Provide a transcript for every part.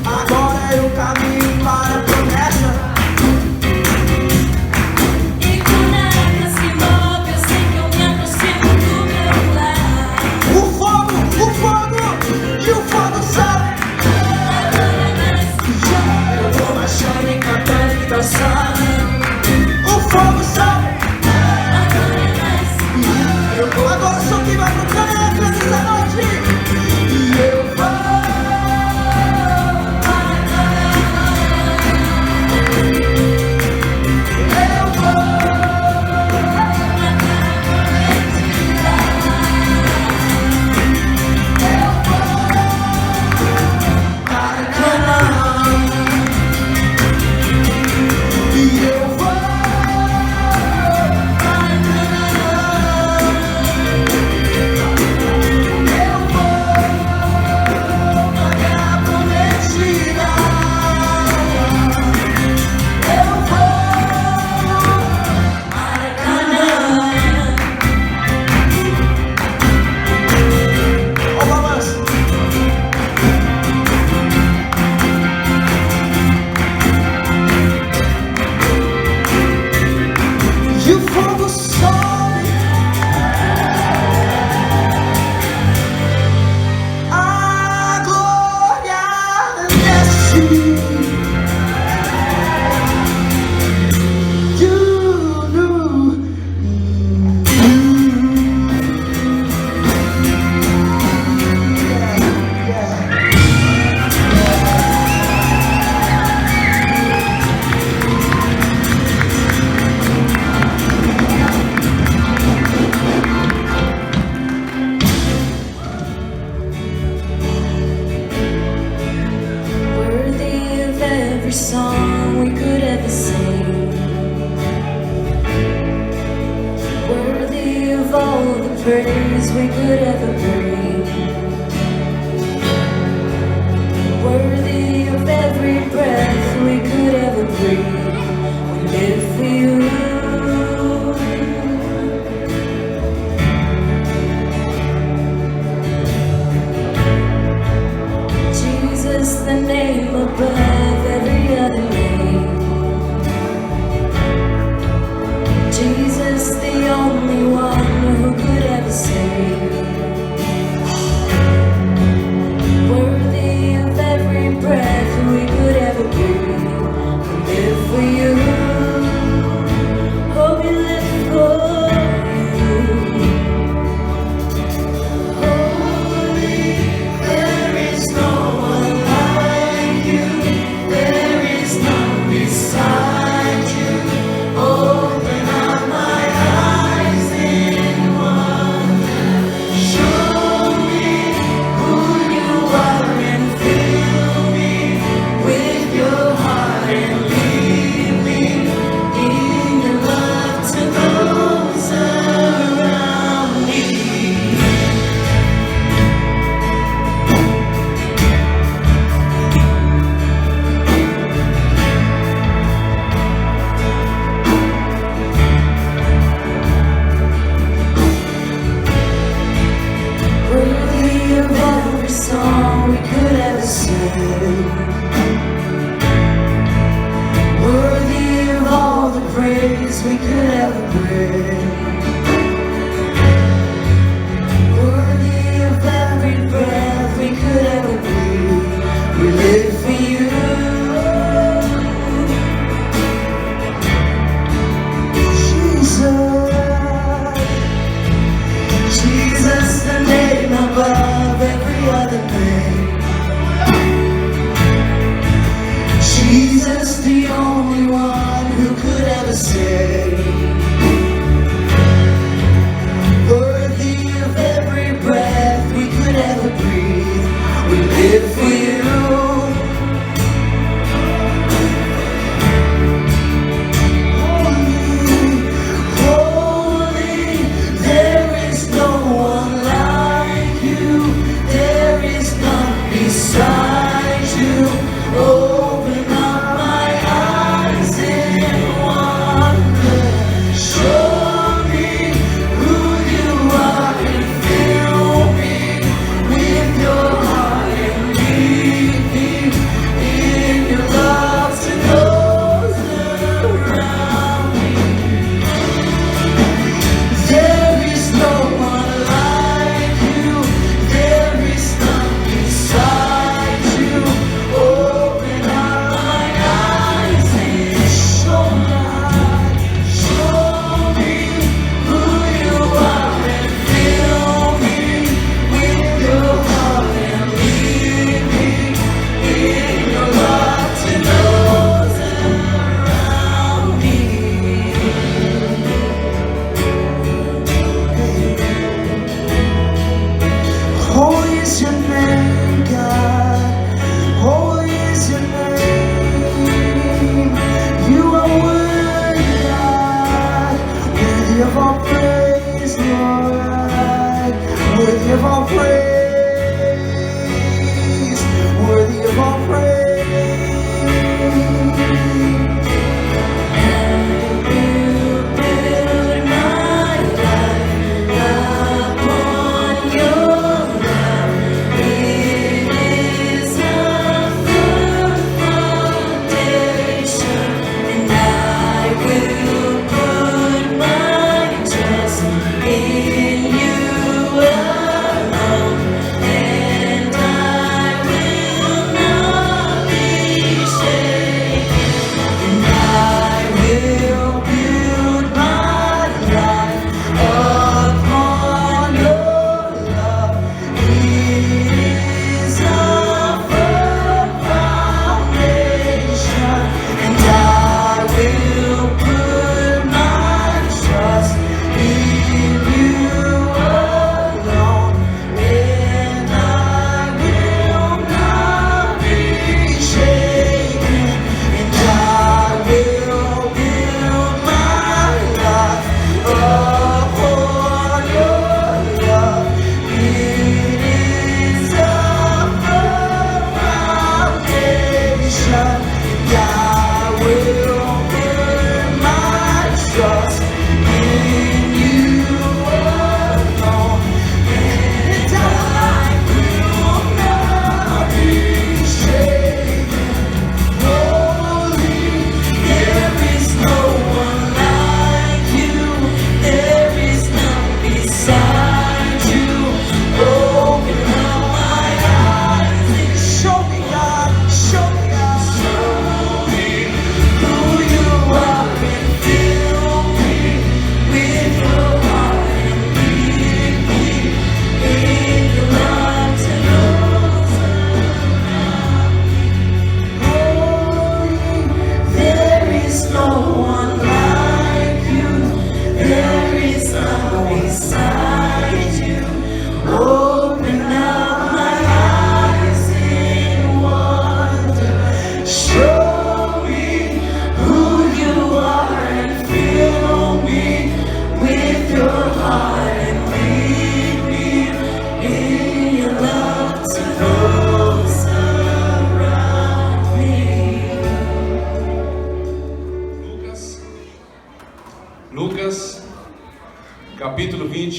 Agora eu caminho para a promessa. E quando a água se move, eu sei que eu me aproximo do meu lar. O fogo e o fogo sobe. Já eu vou marchando e cantando e dançando. O fogo sobe. Agora só quem vai pro canto nessa noite. E eu vou. E o fogo sobe, a glória desce. Every song we could ever sing, worthy of all the praise we could ever bring, worthy of every breath we could ever breathe. We live for you. Jesus, the name above every other name. Jesus, the only one who could ever save.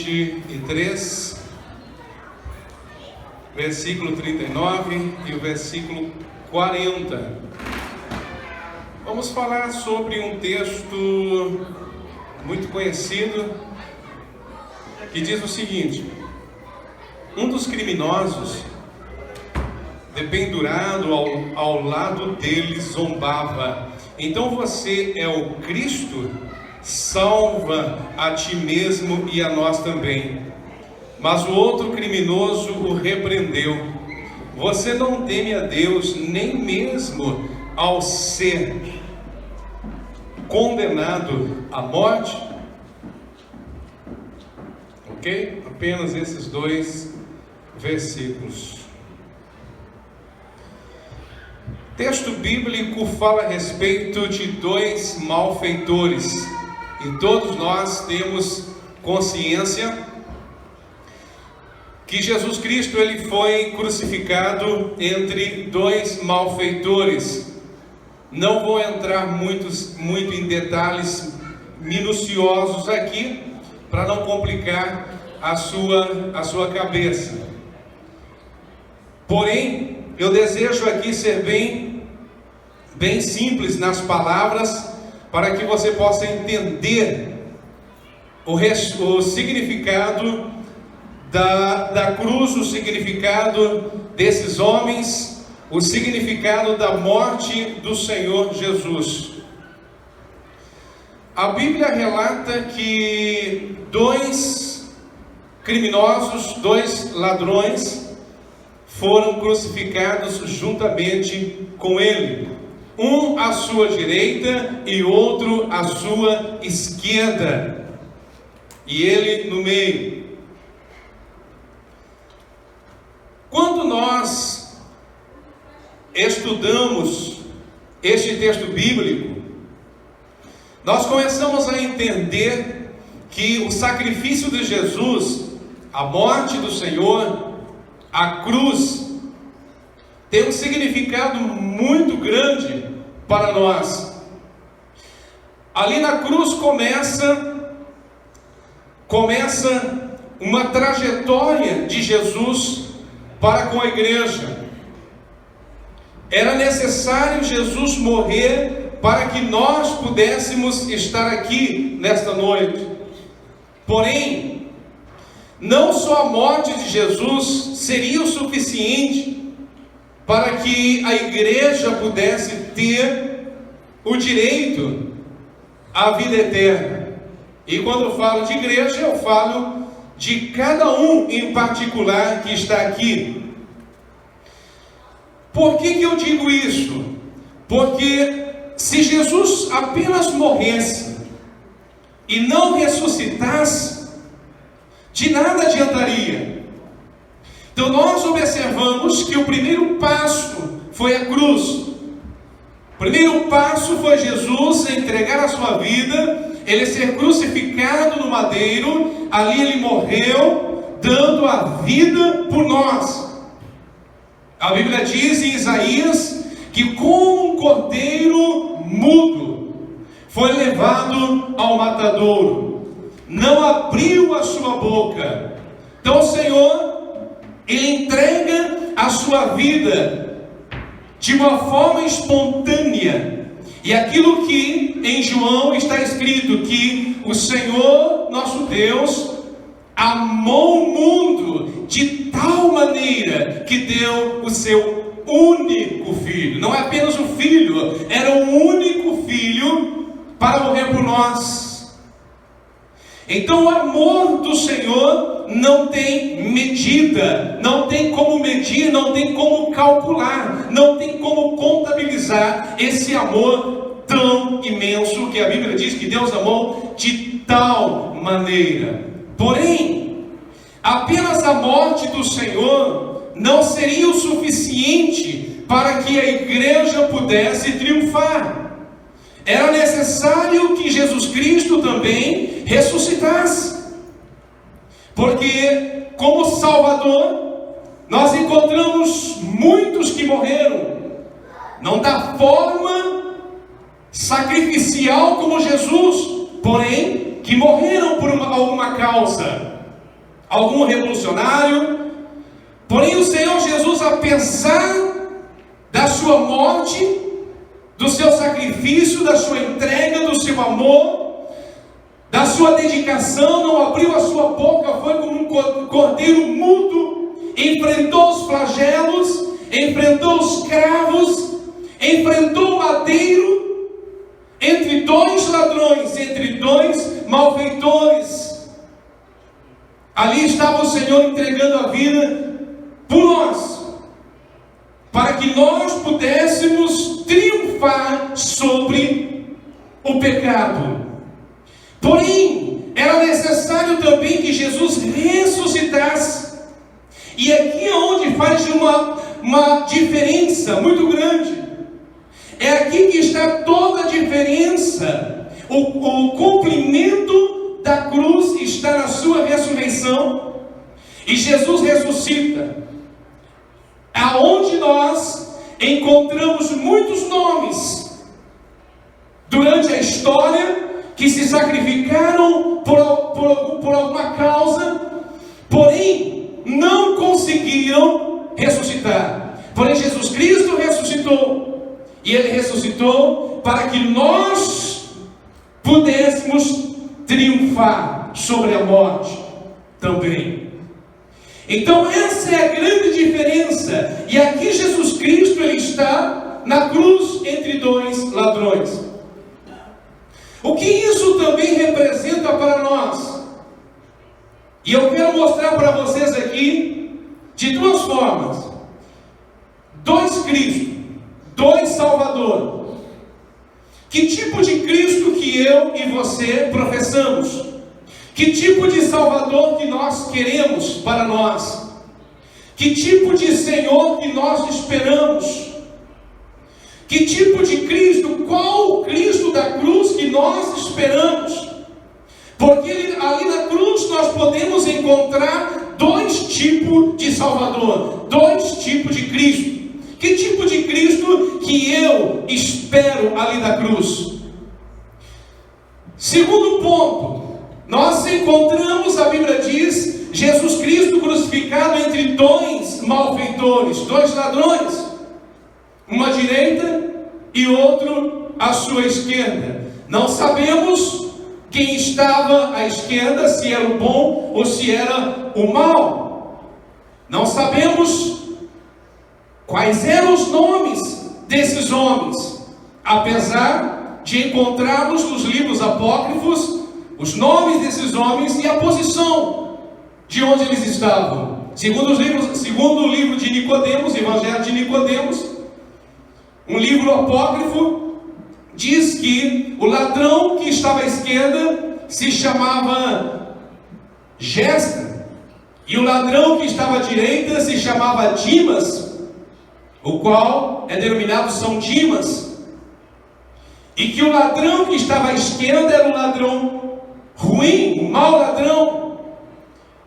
23, versículo 39 e o versículo 40. Vamos falar sobre um texto muito conhecido que diz o seguinte: um dos criminosos, dependurado ao lado dele, zombava: então você é o Cristo? Salva a ti mesmo e a nós também. Mas o outro criminoso o repreendeu: você não teme a Deus, nem mesmo ao ser condenado à morte? Ok? Apenas esses dois versículos. O texto bíblico fala a respeito de dois malfeitores, e todos nós temos consciência que Jesus Cristo ele foi crucificado entre dois malfeitores. Não vou entrar muito em detalhes minuciosos aqui, para não complicar a sua cabeça. Porém, eu desejo aqui ser bem simples nas palavras, para que você possa entender o significado da cruz, o significado desses homens, o significado da morte do Senhor Jesus. A Bíblia relata que dois criminosos, dois ladrões, foram crucificados juntamente com ele, um à sua direita e outro à sua esquerda, e ele no meio. Quando nós estudamos este texto bíblico, nós começamos a entender que o sacrifício de Jesus, a morte do Senhor, a cruz, tem um significado muito grande para nós. Ali na cruz começa uma trajetória de Jesus para com a igreja. Era necessário Jesus morrer para que nós pudéssemos estar aqui nesta noite. Porém, não só a morte de Jesus seria o suficiente para que a igreja pudesse ter o direito à vida eterna. E quando eu falo de igreja, eu falo de cada um em particular que está aqui. Por que eu digo isso? Porque se Jesus apenas morresse e não ressuscitasse, de nada adiantaria. Então nós observamos que o primeiro passo foi a cruz. O primeiro passo foi Jesus entregar a sua vida, ele ser crucificado no madeiro, ali ele morreu, dando a vida por nós. A Bíblia diz em Isaías que como um cordeiro mudo foi levado ao matadouro, não abriu a sua boca. Então o Senhor, ele entrega a sua vida de uma forma espontânea. E aquilo que em João está escrito, que o Senhor nosso Deus amou o mundo de tal maneira que deu o seu único filho. Não é apenas o filho, era o único filho para morrer por nós. Então o amor do Senhor não tem medida, não tem como medir, não tem como calcular, não tem como contabilizar esse amor tão imenso que a Bíblia diz que Deus amou de tal maneira. Porém, apenas a morte do Senhor não seria o suficiente para que a igreja pudesse triunfar. Era necessário que Jesus Cristo também ressuscitasse. Porque, como Salvador, nós encontramos muitos que morreram, não da forma sacrificial como Jesus, porém, que morreram por alguma causa. algum revolucionário. Porém, o Senhor Jesus, apesar da sua morte, do seu sacrifício, da sua entrega, do seu amor, da sua dedicação, não abriu a sua boca, foi como um cordeiro mudo, enfrentou os flagelos, enfrentou os cravos, enfrentou o madeiro, entre dois ladrões, entre dois malfeitores. Ali estava o Senhor entregando a vida por nós, para que nós pudéssemos triunfar sobre o pecado. Porém, era necessário também que Jesus ressuscitasse. E aqui é onde faz uma diferença muito grande. É aqui que está toda a diferença. O cumprimento da cruz está na sua ressurreição. E Jesus ressuscita. Aonde nós encontramos muitos nomes durante a história que se sacrificaram por alguma causa, porém não conseguiam ressuscitar. Porém Jesus Cristo ressuscitou, e Ele ressuscitou para que nós pudéssemos triunfar sobre a morte também. Então essa é a grande diferença. E aqui Jesus Cristo, Ele está na cruz entre dois ladrões. O que isso também representa para nós? E eu quero mostrar para vocês aqui de duas formas. Dois Cristos, dois Salvador. Que tipo de Cristo que eu e você professamos? Que tipo de Salvador que nós queremos para nós? Que tipo de Senhor que nós esperamos? Que tipo de Cristo? Qual o Cristo da cruz que nós esperamos? Porque ali na cruz nós podemos encontrar dois tipos de Salvador, dois tipos de Cristo. Que tipo de Cristo que eu espero ali da cruz? Segundo ponto, nós encontramos, a Bíblia diz, Jesus Cristo crucificado entre dois malfeitores, dois ladrões, uma à direita e outro à sua esquerda. Não sabemos quem estava à esquerda, se era o bom ou se era o mal. Não sabemos quais eram os nomes desses homens, apesar de encontrarmos nos livros apócrifos os nomes desses homens e a posição de onde eles estavam. Segundo o livro de Nicodemos, Evangelho de Nicodemos, um livro apócrifo, diz que o ladrão que estava à esquerda se chamava Gesta, e o ladrão que estava à direita se chamava Dimas, o qual é denominado São Dimas, e que o ladrão que estava à esquerda era o ladrão ruim, o mau ladrão,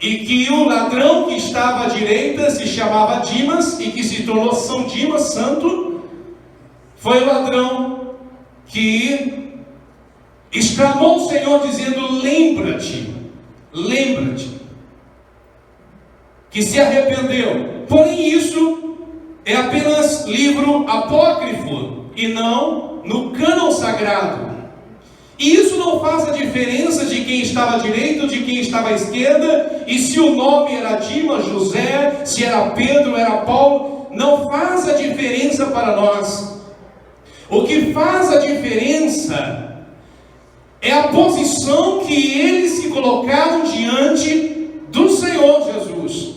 e que o ladrão que estava à direita se chamava Dimas, e que se tornou São Dimas, santo, foi o ladrão que exclamou o Senhor dizendo: lembra-te, lembra-te, que se arrependeu. Porém isso é apenas livro apócrifo e não no cânon sagrado. E isso não faz a diferença de quem estava à direita ou de quem estava à esquerda, e se o nome era Dimas, José, se era Pedro, era Paulo, não faz a diferença para nós. O que faz a diferença é a posição que eles se colocaram diante do Senhor Jesus.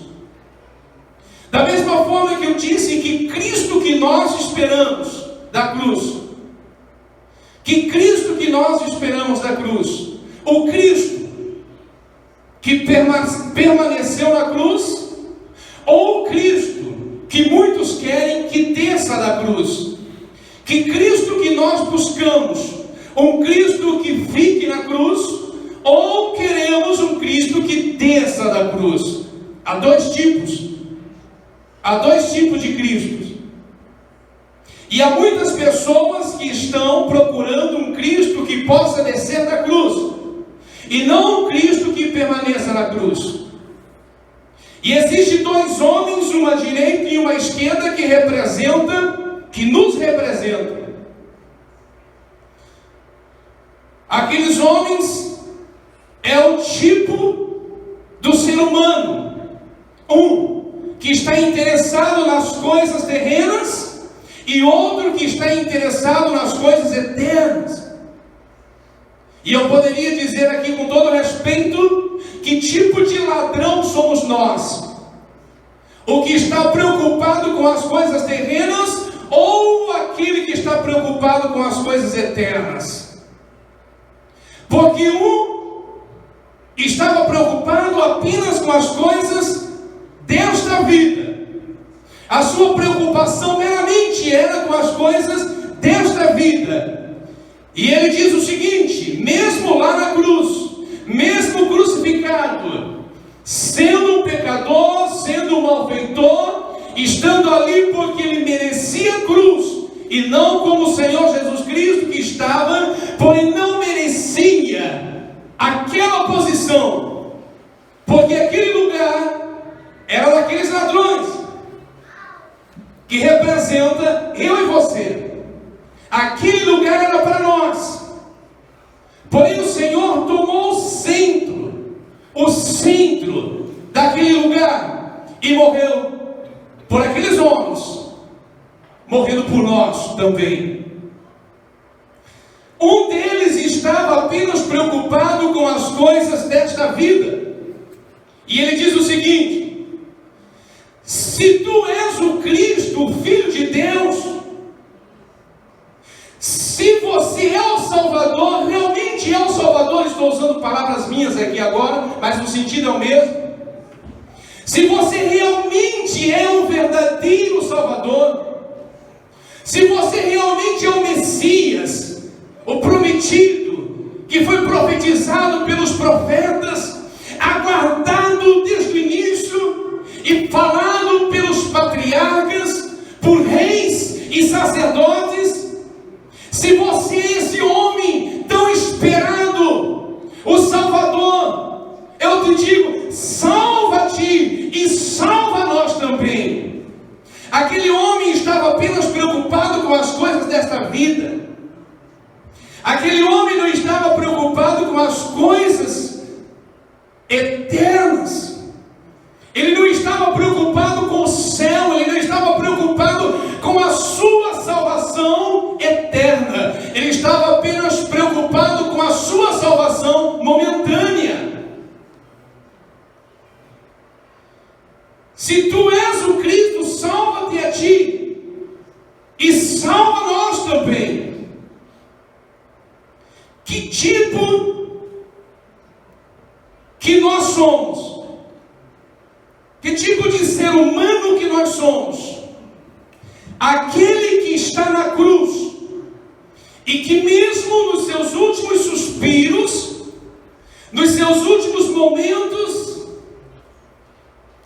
Da mesma forma que eu disse que Cristo que nós esperamos da cruz, que Cristo que nós esperamos da cruz, o Cristo que permaneceu na cruz, ou o Cristo que muitos querem que desça da cruz. Que Cristo que nós buscamos, um Cristo que fique na cruz, ou queremos um Cristo que desça da cruz. Há dois tipos de Cristos. E há muitas pessoas que estão procurando um Cristo que possa descer da cruz, e não um Cristo que permaneça na cruz. E existem dois homens, uma à direita e uma à esquerda, que nos representam. Aqueles homens é o tipo do ser humano. Um que está interessado nas coisas terrenas e outro que está interessado nas coisas eternas. E eu poderia dizer aqui com todo respeito, que tipo de ladrão somos nós? O que está preocupado com as coisas terrenas ou aquele que está preocupado com as coisas eternas? Porque um estava preocupado apenas com as coisas desta vida. A sua preocupação meramente era com as coisas desta vida. E ele diz o seguinte: mesmo lá na cruz, mesmo crucificado, sendo um pecador, sendo um malfeitor, estando ali porque ele merecia a cruz, e não como o Senhor Jesus Cristo que estava, porém não merecia aquela posição, porque aquele lugar era daqueles ladrões, que representa eu e você. Aquele lugar era para nós. Porém o Senhor tomou o centro daquele lugar e morreu por aqueles homens, morrendo por nós também. Um deles estava apenas preocupado com as coisas desta vida, e ele diz o seguinte: se tu és o Cristo, o Filho de Deus, se você é o Salvador, realmente é o Salvador, estou usando palavras minhas aqui agora, mas o sentido é o mesmo. Se você realmente é o verdadeiro Salvador, se você realmente é o Messias, o prometido, que foi profetizado pelos profetas, aguardado desde o início e falado pelos patriarcas, por reis e sacerdotes, se você é esse homem tão esperado, o Salvador, eu te digo, salva-te e salva nós também. Aquele homem estava apenas preocupado com as coisas desta vida. Aquele homem não estava preocupado com as coisas eternas. Ele não estava preocupado com o céu, ele não estava preocupado com a sua salvação eterna. Ele estava apenas preocupado com a sua salvação momentânea. Se tu és o Cristo, salva-te a ti e salva nós também. Que tipo que nós somos? Que tipo de ser humano que nós somos? Aquele que está na cruz e que mesmo nos seus últimos suspiros, nos seus últimos momentos,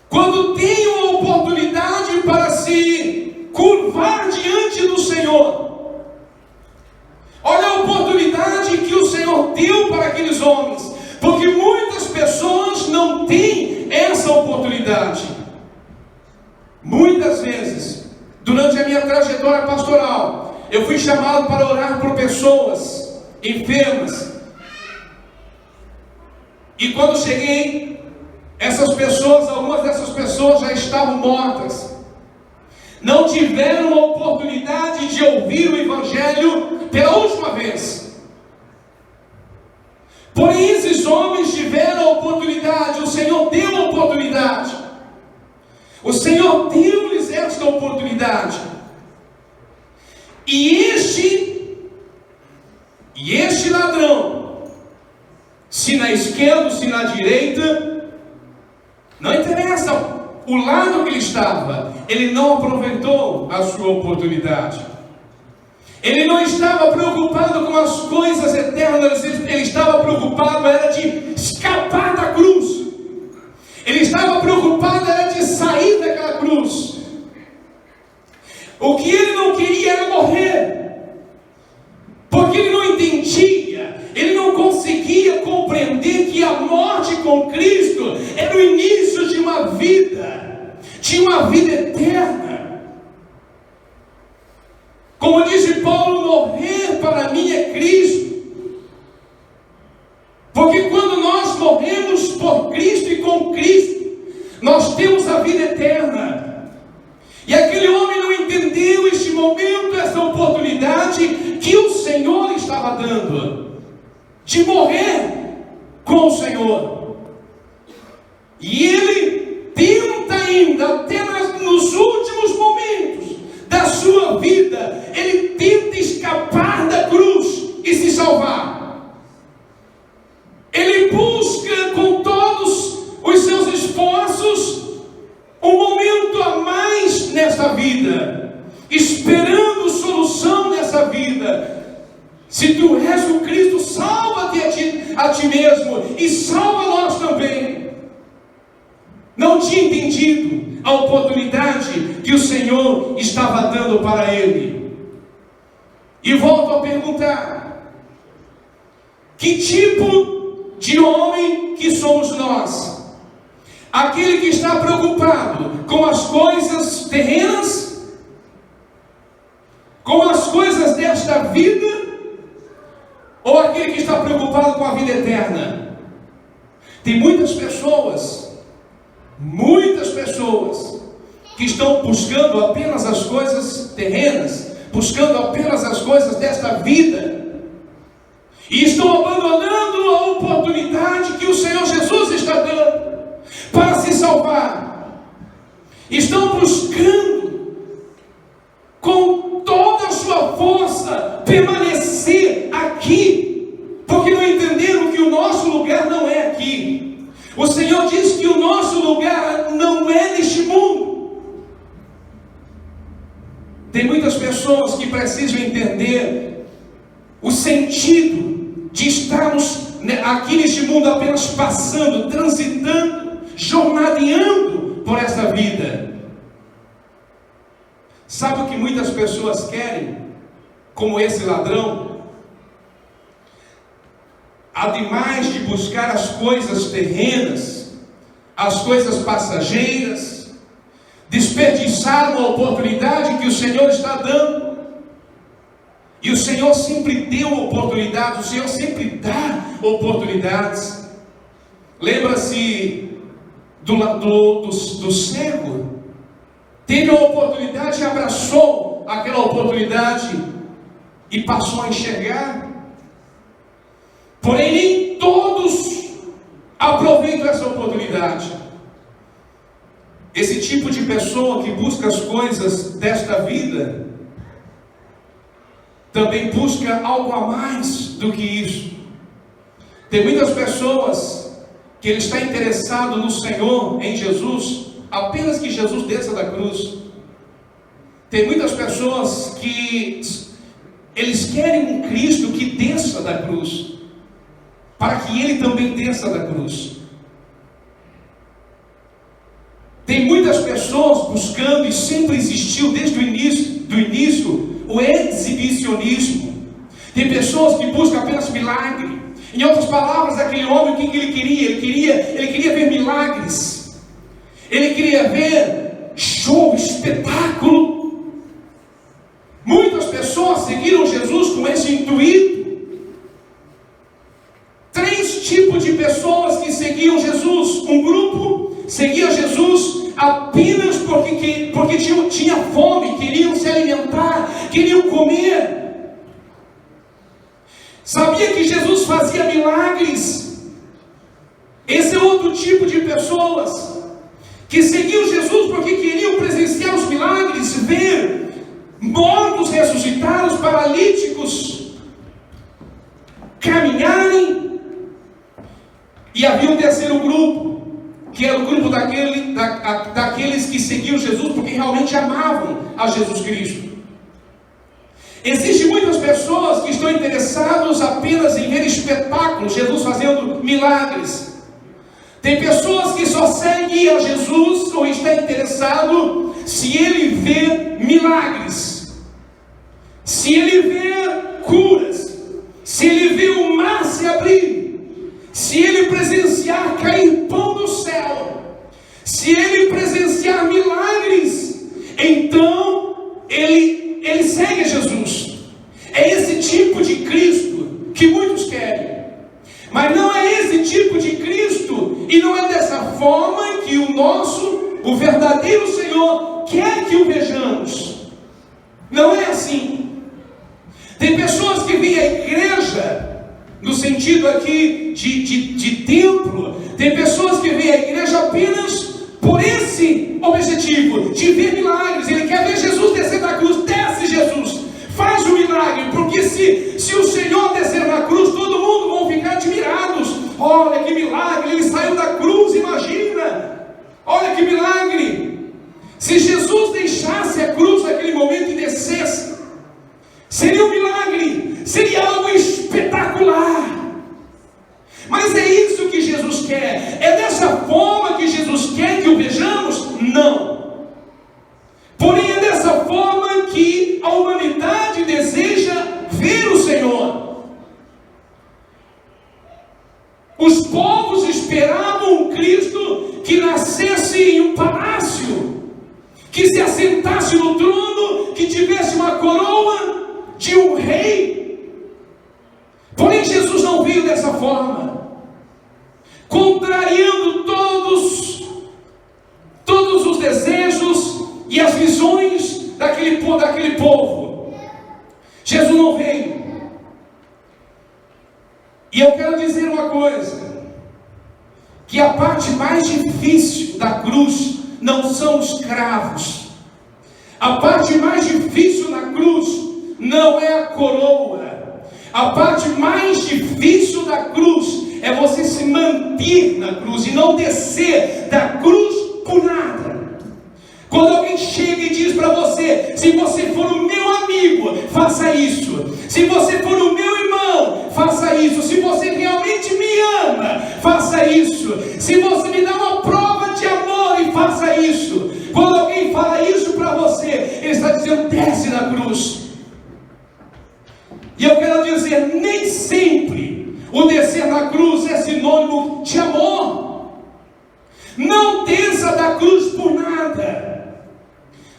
quando tem uma oportunidade para se curvar diante do Senhor, olha a oportunidade que o Senhor deu para aqueles homens, porque muitas pessoas não têm essa oportunidade. Muitas vezes, durante a minha trajetória pastoral, eu fui chamado para orar por pessoas enfermas. E quando cheguei, algumas dessas pessoas já estavam mortas. Não tiveram a oportunidade de ouvir o Evangelho pela última vez. Porém, esses homens tiveram a oportunidade, o Senhor deu a oportunidade. O Senhor deu-lhes esta oportunidade. E este ladrão, se na esquerda ou se na direita, não interessa o lado que ele estava, ele não aproveitou a sua oportunidade. Ele não estava preocupado com as coisas eternas, ele estava preocupado era de escapar da cruz. Ele estava preocupado era de sair daquela cruz. O que ele não queria era morrer, porque ele não entendia, ele não conseguia compreender que a morte com Cristo era o início de uma uma vida eterna. Como disse Paulo, morrer para mim é Cristo. Porque quando nós morremos por Cristo e com Cristo, nós temos a vida eterna. E aquele homem não entendeu este momento, essa oportunidade que o Senhor estava dando, de morrer com o Senhor. E ele tenta ainda, até nos últimos momentos da sua vida, ele tenta escapar da cruz e se salvar. Ele busca com todos os seus esforços um momento a mais nesta vida, esperando solução nessa vida. Se tu és o Cristo, salva-te a ti mesmo e salva nós também. Não tinha entendido a oportunidade que o Senhor estava dando para ele. E volto a perguntar: que tipo de homem que somos nós? Aquele que está preocupado com as coisas terrenas, com as coisas desta vida, ou aquele que está preocupado com a vida eterna? Tem muitas pessoas que estão buscando apenas as coisas terrenas, buscando apenas as coisas desta vida, e estão abandonando a oportunidade que o Senhor Jesus está dando para se salvar. Estão buscando com toda a sua força permanecer aqui, porque não entenderam que o nosso lugar não é aqui. O Senhor diz que o nosso lugar não é neste mundo. Tem muitas pessoas que precisam entender o sentido de estarmos aqui neste mundo apenas passando, transitando, jornadeando por esta vida. Sabe o que muitas pessoas querem? Como esse ladrão, ademais de buscar as coisas terrenas, as coisas passageiras, desperdiçar uma oportunidade que o Senhor está dando. E o Senhor sempre deu oportunidades, o Senhor sempre dá oportunidades. Lembra-se do cego? Teve a oportunidade e abraçou aquela oportunidade e passou a enxergar. Porém, nem todos aproveitam essa oportunidade. Esse tipo de pessoa que busca as coisas desta vida também busca algo a mais do que isso. Tem muitas pessoas que ele está interessado no Senhor, em Jesus, apenas que Jesus desça da cruz. Tem muitas pessoas que eles querem um Cristo que desça da cruz, para que ele também desça da cruz. Tem muitas pessoas buscando, e sempre existiu desde o início, o exibicionismo. Tem pessoas que buscam apenas milagre. Em outras palavras, aquele homem, o que ele queria? Ele queria ver milagres. Ele queria ver show, espetáculo. Muitas pessoas seguiram Jesus com esse intuito. 3 tipos de pessoas que seguiam Jesus. Um grupo seguia Jesus apenas porque tinha fome, queriam se alimentar, queriam comer. Sabia que Jesus fazia milagres. Esse é outro tipo de pessoas que seguiam Jesus porque queriam presenciar os milagres, ver mortos ressuscitados, paralíticos caminharem. E havia um terceiro grupo, que era o grupo daqueles que seguiam Jesus porque realmente amavam a Jesus Cristo. Existem muitas pessoas que estão interessadas apenas em ver espetáculos, Jesus fazendo milagres. Tem pessoas que só seguem a Jesus ou está interessado se ele vê milagres, se ele vê curas, se ele vê o mar se abrir, se ele presenciar cair pão do céu, se se ele presenciar milagres, então ele segue a Jesus. É esse tipo de Cristo que muitos querem. Mas não é esse tipo de Cristo, e não é dessa forma que o verdadeiro Senhor quer que o vejamos. Não é assim. Tem pessoas que vêm à igreja, no sentido aqui de templo, tem pessoas que vêm à igreja apenas por esse objetivo, de ver milagres. Ele quer ver Jesus descer da cruz. Desce, Jesus, faz o milagre, porque se o Senhor descer na cruz, todo mundo vão ficar admirados. Olha que milagre, ele saiu da cruz, imagina, olha que milagre. Se Jesus deixasse a cruz naquele momento e descesse, seria um milagre, seria algo espetacular. Mas é isso que Jesus quer? É dessa forma que Jesus quer que o vejamos? Não. Porém é dessa forma que a humanidade deseja ver o Senhor. Os povos esperavam um Cristo que nascesse em um palácio, que se assentasse no trono, que tivesse uma coroa de um rei. Porém Jesus não veio dessa forma, contrariando todos os desejos e as visões daquele povo. Jesus não veio. E eu quero dizer uma coisa, que a parte mais difícil da cruz não são os cravos. A parte mais difícil na cruz não é a coroa. A parte mais difícil da cruz é você se manter na cruz e não descer da cruz por nada. Quando alguém chega e diz para você: se você for o meu amigo, faça isso. Se você for o meu irmão, faça isso. Se você realmente me ama, faça isso. Se você me dá uma prova de amor, e faça isso. Quando alguém fala isso para você, ele está dizendo: desce da cruz. E eu quero dizer, nem sempre o descer da cruz é sinônimo de amor. Não desça da cruz por nada.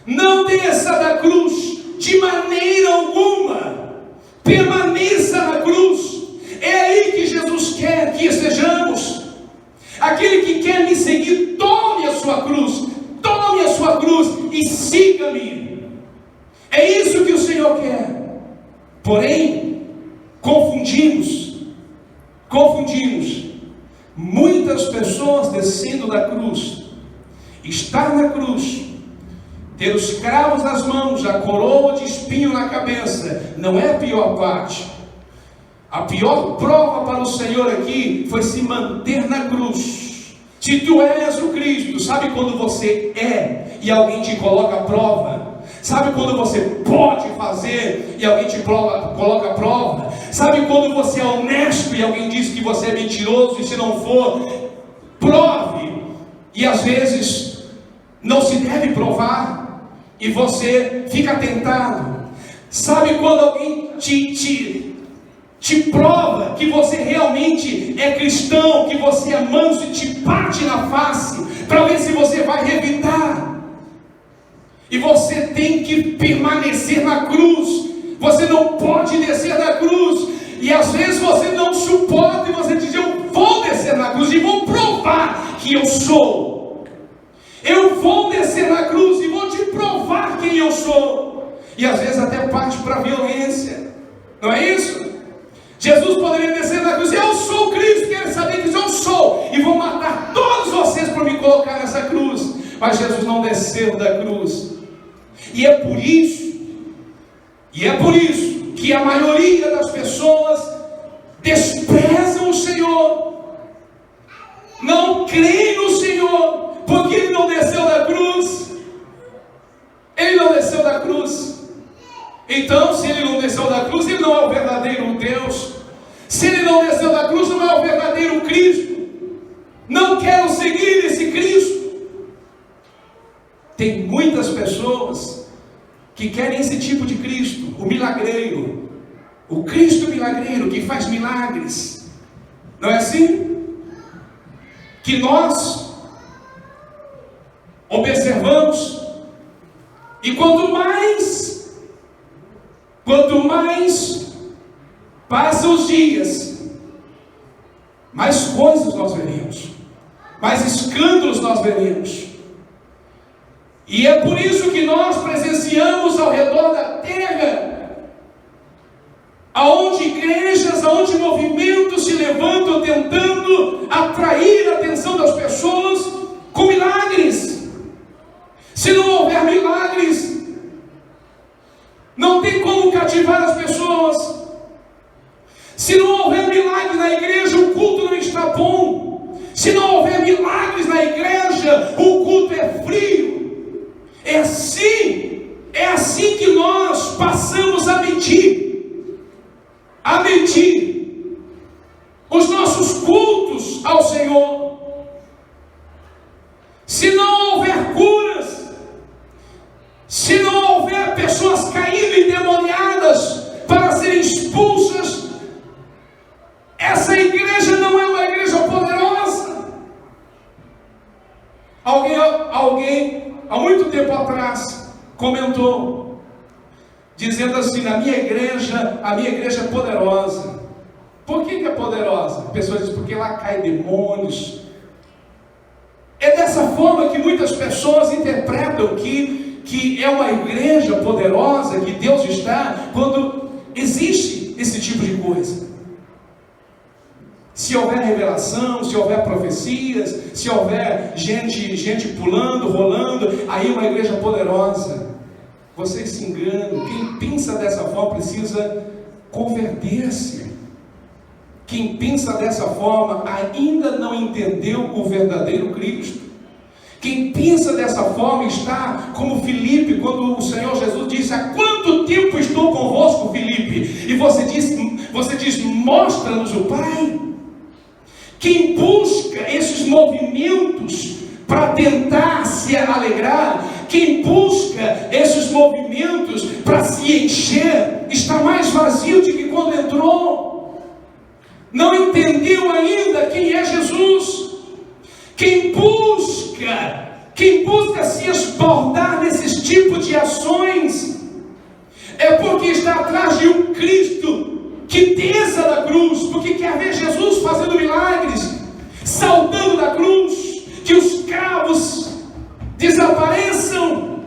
Não desça da cruz de maneira alguma. Permaneça na cruz. É aí que Jesus quer que estejamos. Aquele que quer me seguir, tome a sua cruz. Tome a sua cruz e siga-me. É isso que o Senhor quer. Porém, confundimos muitas pessoas descendo da cruz. Estar na cruz, ter os cravos nas mãos, a coroa de espinho na cabeça, não é a pior parte. A pior prova para o Senhor aqui foi se manter na cruz. Se tu és o Cristo, sabe quando você é e alguém te coloca a prova? Sabe quando você pode fazer e alguém te coloca a prova? Sabe quando você é honesto e alguém diz que você é mentiroso, e se não for, prove. E às vezes não se deve provar e você fica tentado. Sabe quando alguém te prova que você realmente é cristão, que você é manso, e te bate na face para ver se você vai revidar? E você tem que permanecer na cruz. Você não pode descer da cruz. E às vezes você não suporta, e você diz: eu vou descer na cruz e vou provar que eu sou. Eu vou descer na cruz e vou te provar quem eu sou. E às vezes até parte para a violência. Não é isso? Jesus poderia descer na cruz: eu sou Cristo, quero saber que eu sou, e vou matar todos vocês para me colocar nessa cruz. Mas Jesus não desceu da cruz. E é por isso que a maioria das pessoas desprezam o Senhor, não creem no Senhor, porque Ele não desceu da cruz. Ele não desceu da cruz. Então, se Ele não desceu da cruz, Ele não é o verdadeiro Deus. Se Ele não desceu da cruz, não é o verdadeiro Cristo. Não quero seguir esse Cristo. Tem muitas pessoas que querem esse tipo de Cristo, o milagreiro, o Cristo milagreiro que faz milagres. Não é assim? Que nós observamos, e quanto mais passam os dias, mais coisas nós veremos, mais escândalos nós veremos. E é por isso que nós presenciamos ao redor da terra, aonde igrejas, aonde movimentos se levantam tentando atrair a atenção das pessoas com milagres. Se não houver milagres, não tem como cativar as pessoas. Se não houver milagre na igreja, o culto não está bom. Se não houver milagres na igreja, o culto é frio. É assim que nós passamos a medir os nossos cultos ao Senhor. Se não houver curas, se não houver pessoas caindo endemoniadas para serem expulsas, essa igreja não é uma igreja poderosa. Alguém há muito tempo atrás comentou, dizendo assim: a minha igreja é poderosa. Por que é poderosa? A pessoa diz: porque lá cai demônios. É dessa forma que muitas pessoas interpretam que é uma igreja poderosa, que Deus está, quando existe esse tipo de coisa. Se houver revelação, se houver profecias, se houver gente pulando, rolando, aí é uma igreja poderosa. Vocês se enganam. Quem pensa dessa forma precisa converter-se. Quem pensa dessa forma ainda não entendeu o verdadeiro Cristo. Quem pensa dessa forma está como Filipe, quando o Senhor Jesus disse: há quanto tempo estou convosco, Filipe? E você diz: mostra-nos o Pai. Quem busca esses movimentos para tentar se alegrar, quem busca esses movimentos para se encher, está mais vazio do que quando entrou. Não entendeu ainda quem é Jesus. Quem busca se esbaldar nesses tipos de ações, é porque está atrás de um Cristo que desça da cruz, porque quer ver Jesus fazendo milagres, saltando da cruz, que os cravos desapareçam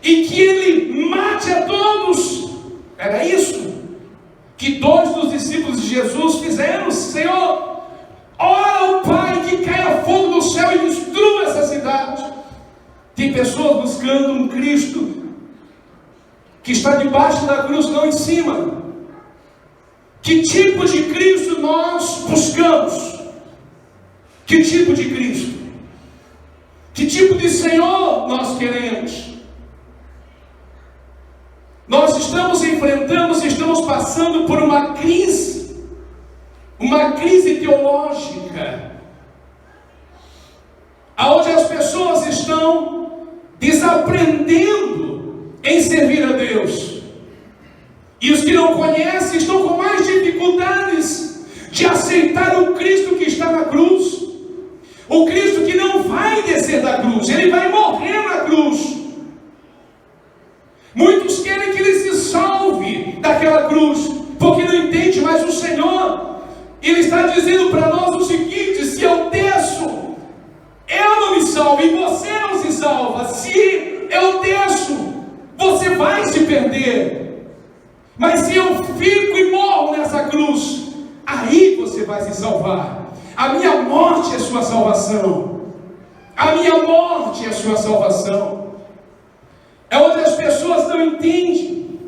e que Ele mate a todos. Era isso que dois dos discípulos de Jesus fizeram. Senhor, ora ao Pai que caia fogo do céu e destrua essa cidade. Tem pessoas buscando um Cristo que está debaixo da cruz, não em cima. Que tipo de Cristo nós buscamos? Que tipo de Cristo? Que tipo de Senhor nós queremos? Nós estamos passando por uma crise teológica, onde as pessoas estão desaprendendo em servir a Deus, e os que não conhecem estão com mais dificuldades de aceitar o Cristo que está na cruz, o Cristo que não vai descer da cruz, Ele vai morrer na cruz. Muitos querem que Ele se salve daquela cruz, porque não entende, mas o Senhor, Ele está dizendo para nós o seguinte: se eu desço, eu não me salvo e você não se salva. Se eu desço, você vai se perder. Mas se eu fico e morro nessa cruz, aí você vai se salvar. A minha morte é sua salvação. A minha morte é sua salvação. É onde as pessoas não entendem.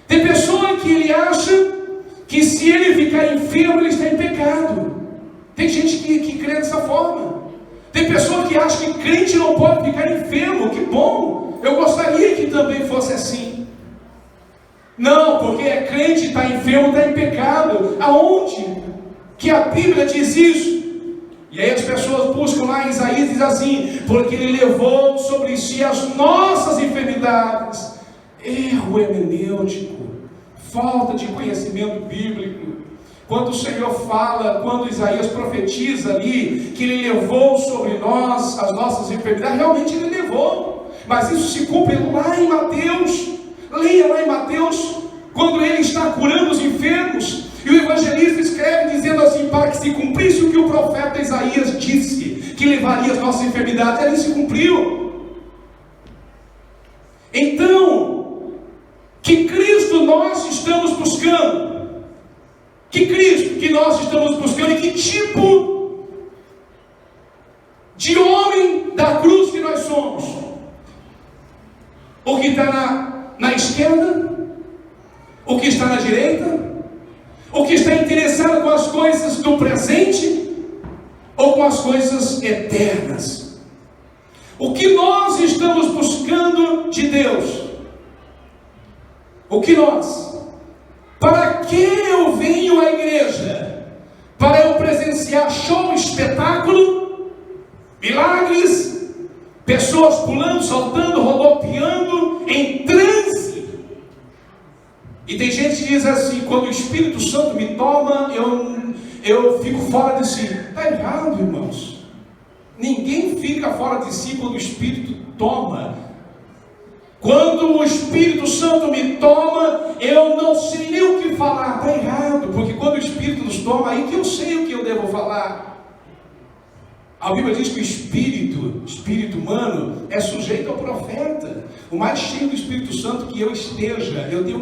Tem pessoa que ele acha que se ele ficar enfermo, ele está em pecado. Tem gente que crê dessa forma. Tem pessoa que acha que crente não pode ficar enfermo. Que bom! Eu gostaria que também fosse assim. Não, porque é crente, está enfermo, está em pecado. Aonde que a Bíblia diz isso? E aí as pessoas buscam lá em Isaías, diz assim: porque Ele levou sobre si as nossas enfermidades. Erro hermenêutico, falta de conhecimento bíblico. Quando o Senhor fala, quando Isaías profetiza ali, que Ele levou sobre nós as nossas enfermidades, realmente Ele levou. Mas isso se cumpre lá em Mateus. Leia lá em Mateus, quando Ele está curando os enfermos. E o evangelista escreve dizendo assim, para que se cumprisse o que o profeta Isaías disse, que levaria as nossas enfermidades. Ali se cumpriu. Então, que Cristo nós estamos buscando? Que Cristo que nós estamos buscando e que tipo de homem da cruz que nós somos? O que está na esquerda? O que está na direita? O que está interessado com as coisas do presente? Ou com as coisas eternas? O que nós estamos buscando de Deus? O que nós? Para que eu venho à igreja? Para eu presenciar show, espetáculo, milagres, pessoas pulando, saltando, rodopiando, em transe. E tem gente que diz assim, quando o Espírito Santo me toma, eu fico fora de si. Está errado, irmãos. Ninguém fica fora de si quando o Espírito toma. Quando o Espírito Santo me toma, eu não sei nem o que falar. Está errado, porque quando o Espírito nos toma, aí que eu sei o que eu devo falar. A Bíblia diz que o espírito humano, é sujeito ao profeta. O mais cheio do Espírito Santo que eu esteja, eu tenho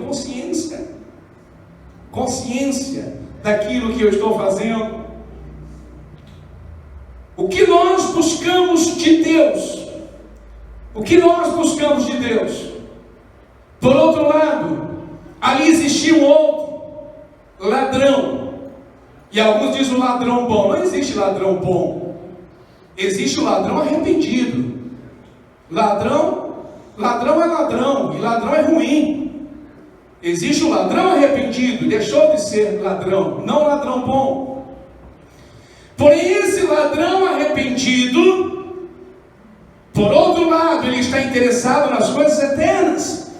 consciência daquilo que eu estou fazendo. O que nós buscamos de Deus? O que nós buscamos de Deus? Por outro lado, ali existia um outro ladrão. E alguns dizem o ladrão bom. Não existe ladrão bom. Existe o ladrão arrependido. Ladrão é ladrão. E ladrão é ruim. Existe o ladrão arrependido. Deixou de ser ladrão. Não ladrão bom. Porém, esse ladrão arrependido, por outro lado, ele está interessado nas coisas eternas.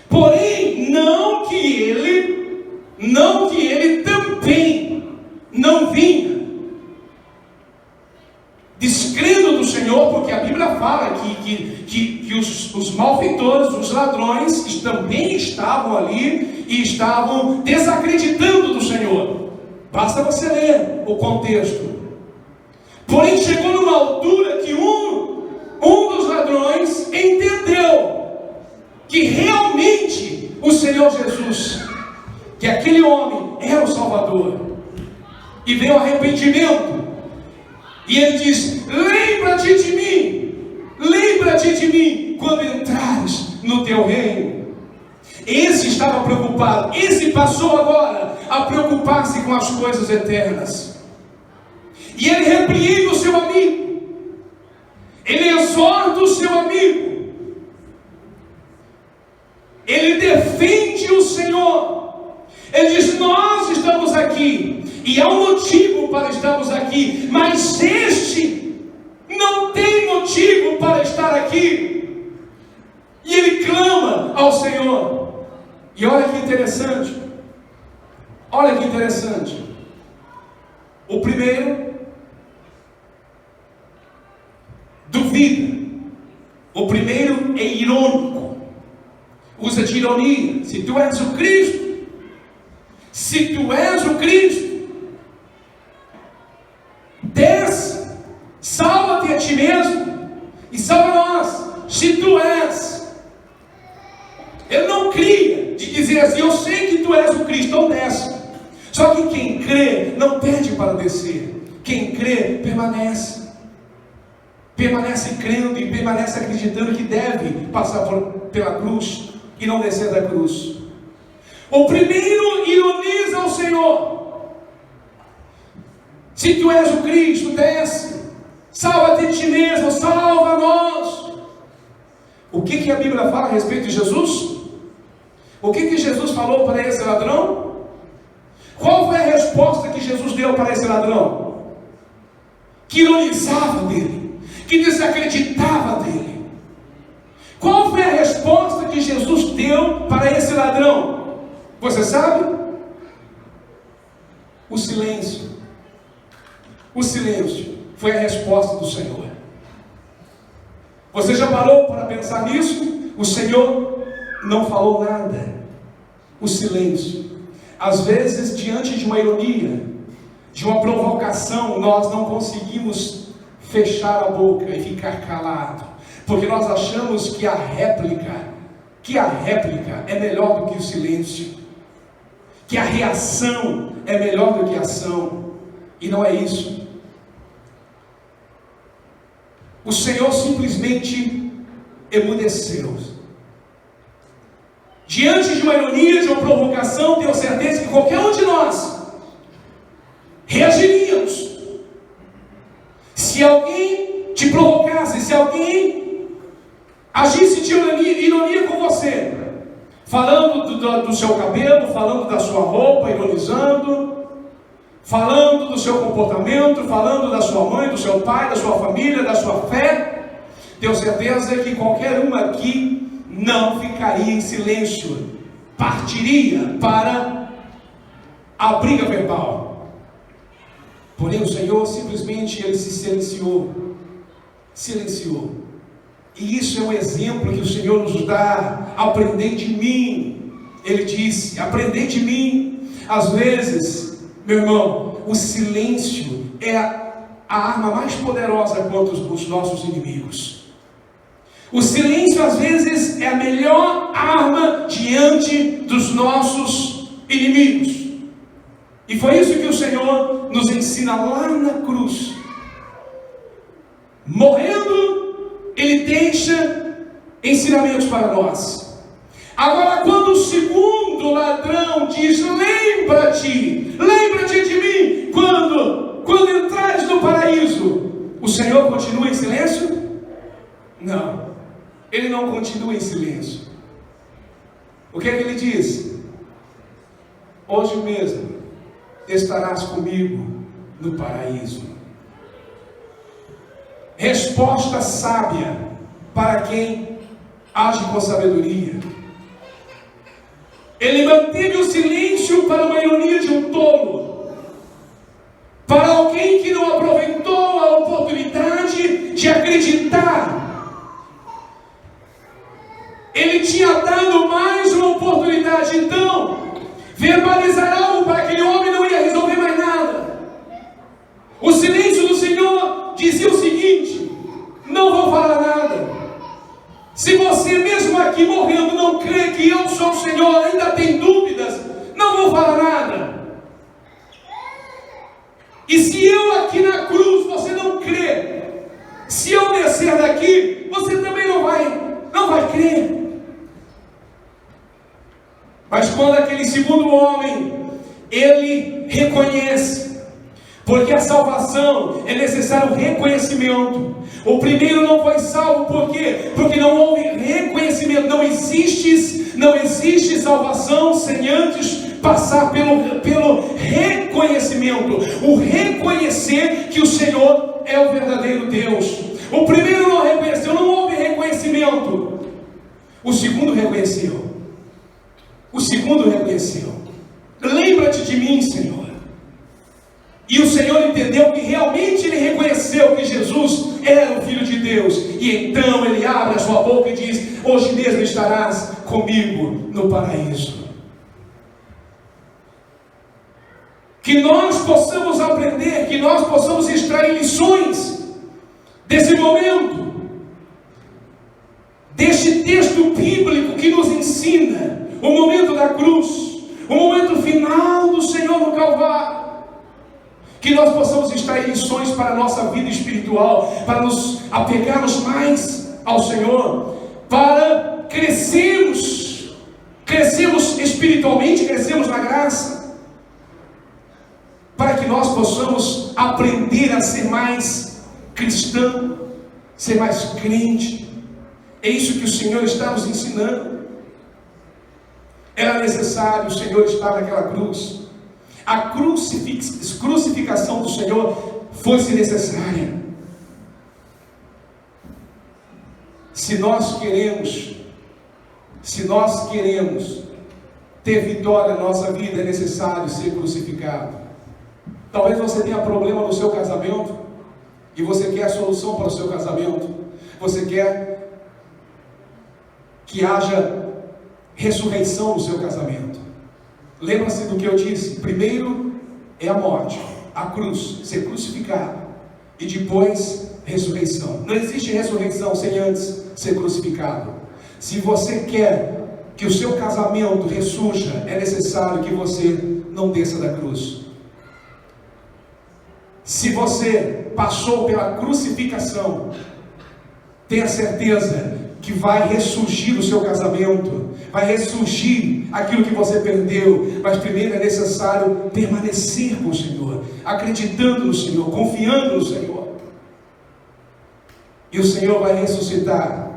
Porém, não que ele também não vinha descrendo do Senhor, porque a Bíblia fala que os malfeitores, os ladrões, também estavam ali e estavam desacreditando do Senhor. Basta você ler o contexto. Porém, chegou numa altura que um dos ladrões entendeu que realmente o Senhor Jesus, que aquele homem era o Salvador, e veio arrependimento, e ele diz: lembra-te de mim quando entrares no teu reino. Esse estava preocupado, esse passou agora a preocupar-se com as coisas eternas, e ele repreende o seu amigo. Ele exorta o seu amigo. Ele defende o Senhor. Ele diz: nós estamos aqui, e há um motivo para estarmos aqui, mas este não tem motivo para estar aqui. E ele clama ao Senhor. E olha que interessante. O primeiro duvida. O primeiro é irônico, usa de ironia. Se tu és o Cristo, desce, salva-te a ti mesmo e salva nós. Se tu és, ele não cria de dizer assim: eu sei que tu és o Cristo, então desce. Só que quem crê não pede para descer. Quem crê permanece crendo e permanece acreditando que deve passar pela cruz e não descer da cruz. O primeiro ironiza o Senhor: se tu és o Cristo, desce, salva-te de ti mesmo, salva nós. O que a Bíblia fala a respeito de Jesus? O que Jesus falou para esse ladrão? Qual foi a resposta que Jesus deu para esse ladrão? Que ironizava dele, que desacreditava dele. Qual foi a resposta que Jesus deu para esse ladrão? Você sabe? O silêncio. O silêncio foi a resposta do Senhor. Você já parou para pensar nisso? O Senhor não falou nada. O silêncio. Às vezes, diante de uma ironia, de uma provocação, nós não conseguimos fechar a boca e ficar calado, porque nós achamos que a réplica é melhor do que o silêncio, que a reação é melhor do que a ação, e não é isso. O Senhor simplesmente emudeceu. Diante de uma ironia, de uma provocação, tenho certeza que qualquer um de nós reagiríamos. Se alguém te provocasse, se alguém agisse de ironia com você, falando do seu cabelo, falando da sua roupa, ironizando, falando do seu comportamento, falando da sua mãe, do seu pai, da sua família, da sua fé, tenho certeza que qualquer um aqui não ficaria em silêncio, partiria para a briga verbal. Porém o Senhor simplesmente ele se silenciou. E isso é um exemplo que o Senhor nos dá. Aprendei de mim. Ele disse: aprendei de mim. Às vezes, meu irmão, o silêncio é a arma mais poderosa contra os nossos inimigos. O silêncio às vezes é a melhor arma diante dos nossos inimigos. E foi isso que o Senhor nos ensina lá na cruz. Morrendo, Ele deixa ensinamentos para nós. Agora, quando o segundo ladrão diz: lembra-te de mim, quando entrares no paraíso, o Senhor continua em silêncio? Não. Ele não continua em silêncio. O que é que ele diz? Hoje mesmo estarás comigo no paraíso. Resposta sábia para quem age com sabedoria. Ele manteve o silêncio para uma ironia de um tolo, para alguém que não aproveitou a oportunidade de acreditar. Ele tinha dado mais uma oportunidade, então verbalizar algo para aquele homem não ia resolver mais nada. O silêncio do Senhor dizia o seguinte: não vou falar nada. Se você mesmo aqui morrendo não crê que eu sou o Senhor, ainda tem dúvidas, não vou falar nada. E se eu aqui na cruz você não crê, se eu descer daqui, você também não vai crer. Mas quando aquele segundo homem, ele reconhece, porque a salvação é necessário reconhecimento. O primeiro não foi salvo, por quê? Porque não houve reconhecimento. Não existe salvação sem antes passar pelo reconhecimento. O reconhecer que o Senhor é o verdadeiro Deus. O primeiro não reconheceu, não houve reconhecimento. O segundo reconheceu. Lembra-te de mim, Senhor. E o Senhor entendeu que realmente ele reconheceu que Jesus era o Filho de Deus. E então ele abre a sua boca e diz: hoje mesmo estarás comigo no paraíso. Que nós possamos aprender, que nós possamos extrair lições desse momento, deste texto bíblico que nos ensina o momento da cruz, o momento final do Senhor no Calvário. Que nós possamos extrair lições para a nossa vida espiritual, para nos apegarmos mais ao Senhor, para crescermos espiritualmente, crescermos na graça, para que nós possamos aprender a ser mais cristão, ser mais crente. É isso que o Senhor está nos ensinando. Era necessário o Senhor estar naquela cruz. A crucificação do Senhor fosse necessária. Se nós queremos ter vitória na nossa vida, é necessário ser crucificado. Talvez você tenha problema no seu casamento e você quer a solução para o seu casamento. Você quer que haja ressurreição no seu casamento. Lembra-se do que eu disse: primeiro é a morte, a cruz, ser crucificado, e depois ressurreição. Não existe ressurreição sem antes ser crucificado. Se você quer que o seu casamento ressurja, é necessário que você não desça da cruz. Se você passou pela crucificação, tenha certeza que vai ressurgir o seu casamento, vai ressurgir aquilo que você perdeu. Mas primeiro é necessário permanecer com o Senhor, acreditando no Senhor, confiando no Senhor. E o Senhor vai ressuscitar.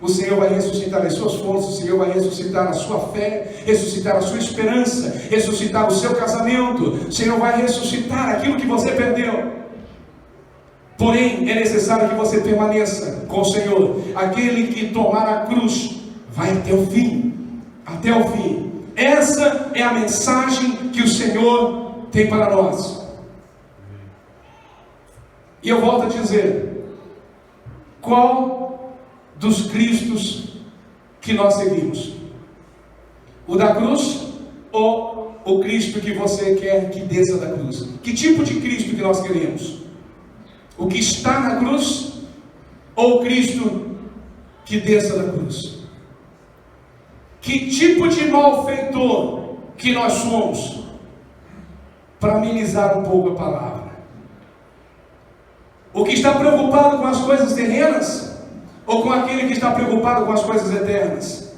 O Senhor vai ressuscitar as suas forças, o Senhor vai ressuscitar a sua fé, ressuscitar a sua esperança, ressuscitar o seu casamento. O Senhor vai ressuscitar aquilo que você perdeu. Porém, é necessário que você permaneça com o Senhor. Aquele que tomar a cruz vai até o fim. Até o fim. Essa é a mensagem que o Senhor tem para nós. E eu volto a dizer: qual dos Cristos que nós seguimos? O da cruz ou o Cristo que você quer que desça da cruz? Que tipo de Cristo que nós queremos? O que está na cruz ou o Cristo que desça da cruz? Que tipo de malfeitor que nós somos? Para amenizar um pouco a palavra, o que está preocupado com as coisas terrenas ou com aquele que está preocupado com as coisas eternas?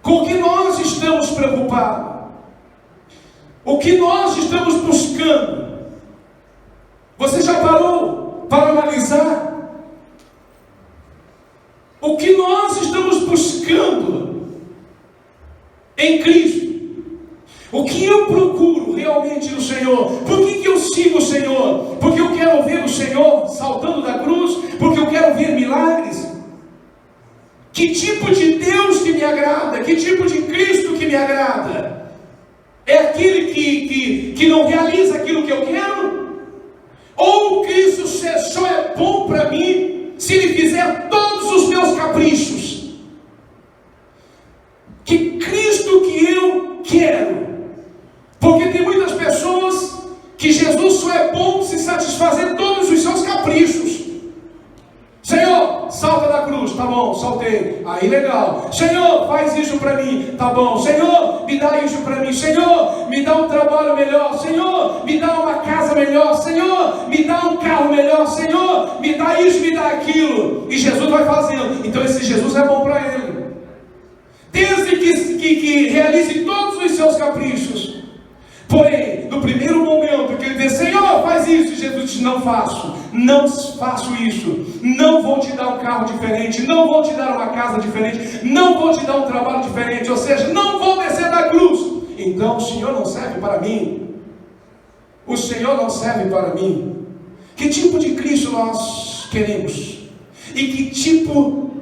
Com o que nós estamos preocupados? O que nós estamos buscando? Você já parou para analisar o que nós estamos buscando em Cristo? O que eu procuro realmente no Senhor? Por que eu sigo o Senhor? Porque eu quero ver o Senhor saltando da cruz? Porque eu quero ver milagres? Que tipo de Deus que me agrada? Que tipo de Cristo que me agrada? É aquele que não realiza aquilo que eu quero? Ou Cristo só é bom para mim se Ele fizer todos os meus caprichos? Que Cristo que eu quero? Porque tem muitas pessoas que Jesus só é bom se satisfazer todos os seus caprichos. Senhor, salta da cruz, tá bom, saltei, aí legal. Senhor, faz isso para mim, tá bom. Senhor, me dá isso para mim. Senhor, me dá um trabalho melhor. Senhor, me dá uma casa melhor. Senhor, me dá um carro melhor. Senhor, me dá isso, me dá aquilo. E Jesus vai fazendo. Então esse Jesus é bom para ele, desde que realize todos os seus caprichos. Porém, no primeiro momento que ele diz: Senhor, faz isso, Jesus diz: não faço isso, não vou te dar um carro diferente, não vou te dar uma casa diferente, não vou te dar um trabalho diferente, ou seja, não vou descer da cruz. Então o Senhor não serve para mim, o Senhor não serve para mim. Que tipo de Cristo nós queremos? E que tipo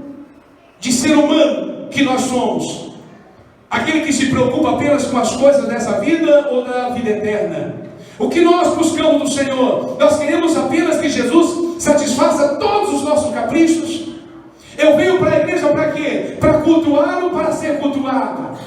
de ser humano que nós somos? Aquele que se preocupa apenas com as coisas dessa vida ou da vida eterna? O que nós buscamos do Senhor? Nós queremos apenas que Jesus satisfaça todos os nossos caprichos? Eu venho para a igreja para quê? Para cultuar ou para ser cultuado?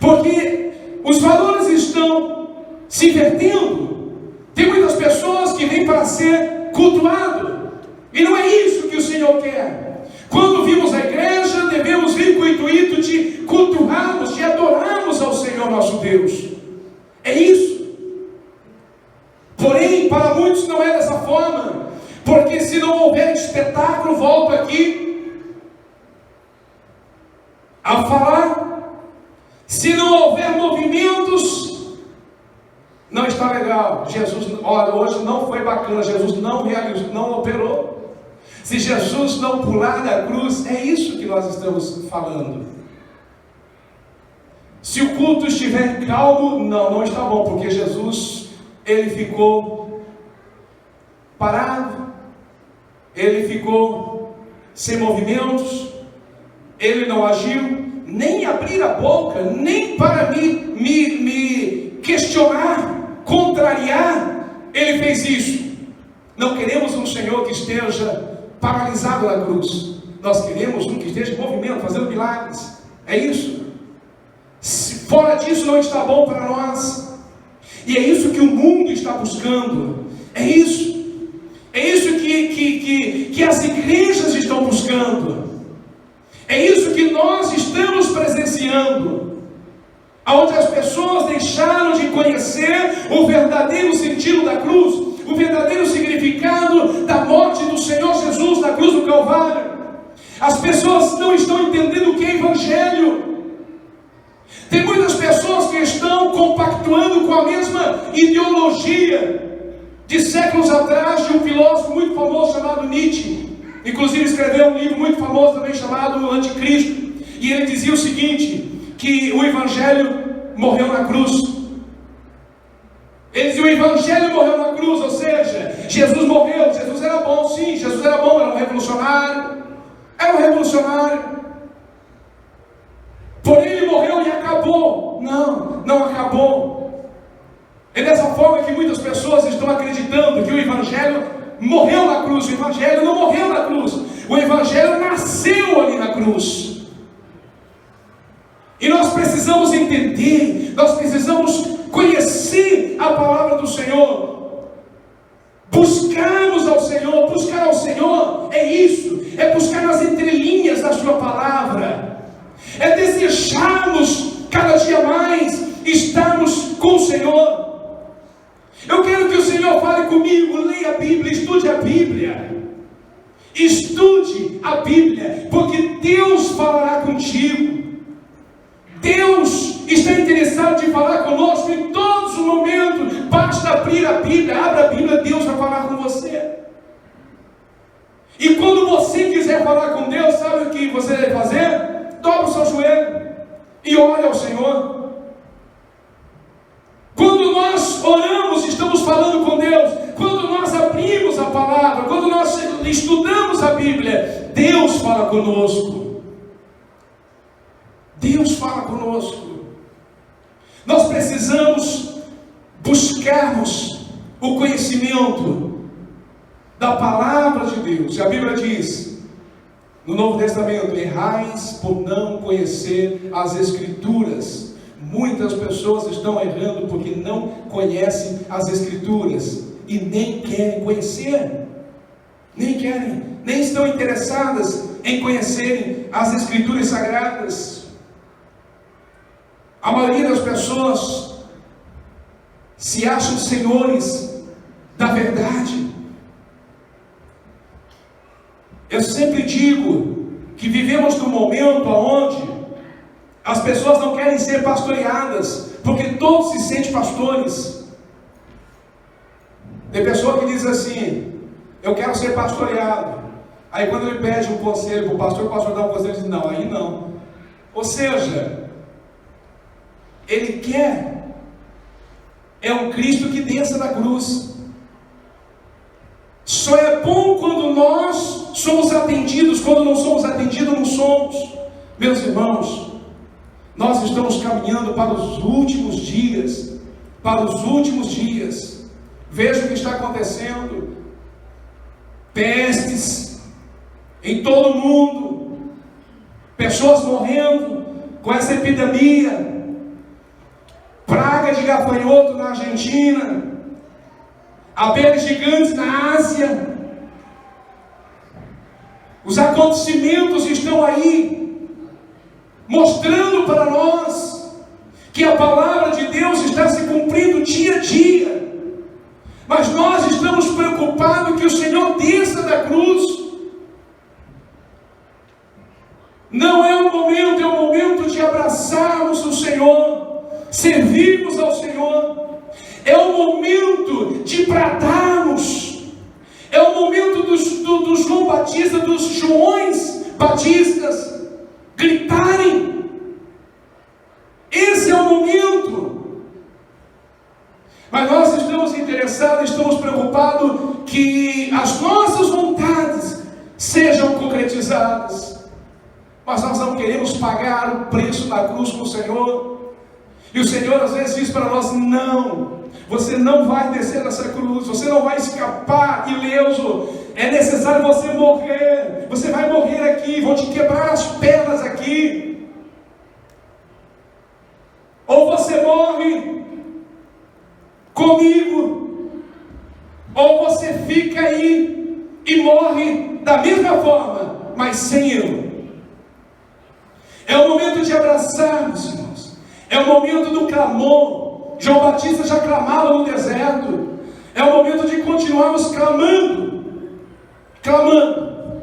Porque os valores estão se invertendo. Tem muitas pessoas que vêm para ser cultuado, e não é isso que o Senhor quer. Quando vimos a igreja, devemos vir com o intuito de cultuarmos, de adorarmos ao Senhor nosso Deus. É isso. Porém, para muitos não é dessa forma, porque se não houver espetáculo, volto aqui a falar, se não houver movimentos, não está legal. Jesus, olha, hoje não foi bacana, Jesus não realizou, não operou. Se Jesus não pular da cruz, é isso que nós estamos falando. Se o culto estiver calmo, não está bom, porque Jesus, ele ficou parado, ele ficou sem movimentos, ele não agiu, nem abrir a boca, nem para me questionar, contrariar Ele fez isso. Não queremos um Senhor que esteja paralisado na cruz. Nós queremos um que esteja em movimento, fazendo milagres. É isso. Se fora disso não está bom para nós. E é isso que o mundo está buscando. É isso. É isso que as igrejas estão buscando. É isso que nós estamos presenciando. Onde as pessoas deixaram de conhecer o verdadeiro sentido da cruz, o verdadeiro significado da morte do Senhor Jesus na cruz do Calvário. As pessoas não estão entendendo o que é Evangelho. Tem muitas pessoas que estão compactuando com a mesma ideologia de séculos atrás, de um filósofo muito famoso chamado Nietzsche. Inclusive escreveu um livro muito famoso também chamado Anticristo. E ele dizia o seguinte, que o Evangelho morreu na cruz. Ele dizia, o Evangelho morreu na cruz, ou seja, Jesus morreu. Jesus era bom, sim, Jesus era bom, era um revolucionário. Era um revolucionário. Porém ele morreu e acabou. Não, não acabou. É dessa forma que muitas pessoas estão acreditando que o Evangelho morreu na cruz. O Evangelho não morreu na cruz. O Evangelho nasceu ali na cruz. E nós precisamos entender, nós precisamos conhecer a palavra do Senhor. Buscarmos ao Senhor. Buscar ao Senhor é isso. É buscar nas entrelinhas da sua palavra. É desejarmos cada dia mais estarmos com o Senhor. Eu quero que o Senhor fale comigo. Leia a Bíblia, estude a Bíblia. Estude a Bíblia, porque Deus falará contigo. Deus está interessado em falar conosco em todos os momentos. Basta abrir a Bíblia, abra a Bíblia, Deus vai falar com você. E quando você quiser falar com Deus, sabe o que você deve fazer? Dobra o seu joelho e ore ao Senhor. Quando nós oramos, estamos falando com Deus. Quando nós abrimos a palavra, quando nós estudamos a Bíblia, Deus fala conosco. Deus fala conosco. Nós precisamos buscarmos o conhecimento da palavra de Deus. E a Bíblia diz no Novo Testamento: errais por não conhecer as Escrituras. Muitas pessoas estão errando porque não conhecem as Escrituras e nem querem conhecer, nem estão interessadas em conhecerem as Escrituras Sagradas. A maioria das pessoas se acham senhores da verdade. Eu sempre digo que vivemos num momento onde as pessoas não querem ser pastoreadas, porque todos se sentem pastores. Tem pessoa que diz assim: eu quero ser pastoreado. Aí quando ele pede um conselho para o pastor dá um conselho, ele diz: não, aí não. Ou seja, ele quer um Cristo que desça da cruz. Só é bom quando nós somos atendidos. Quando não somos atendidos, não somos. Meus irmãos, nós estamos caminhando para os últimos dias. Para os últimos dias. Veja o que está acontecendo. Pestes em todo o mundo. Pessoas morrendo com essa epidemia. Praga de gafanhoto na Argentina. Abelhas gigantes na Ásia. Os acontecimentos estão aí, mostrando para nós que a palavra de Deus está se cumprindo dia a dia. Mas nós estamos preocupados que o Senhor desça da cruz. Não é o momento, é o momento de abraçarmos o Senhor, servirmos ao Senhor. É o momento de bradarmos. É o momento do João Batista, dos Joões Batistas gritarem. Esse é o momento. Mas nós estamos interessados, estamos preocupados que as nossas vontades sejam concretizadas. Mas nós não queremos pagar o preço da cruz com o Senhor. E o Senhor às vezes diz para nós: não, você não vai descer dessa cruz, você não vai escapar ileso, é necessário você morrer, você vai morrer aqui, vão te quebrar as pernas aqui, ou você morre comigo, ou você fica aí e morre da mesma forma, mas sem eu. É o momento de abraçarmos, irmãos. É o momento do clamor. João Batista já clamava no deserto. É o momento de continuarmos clamando. Clamando.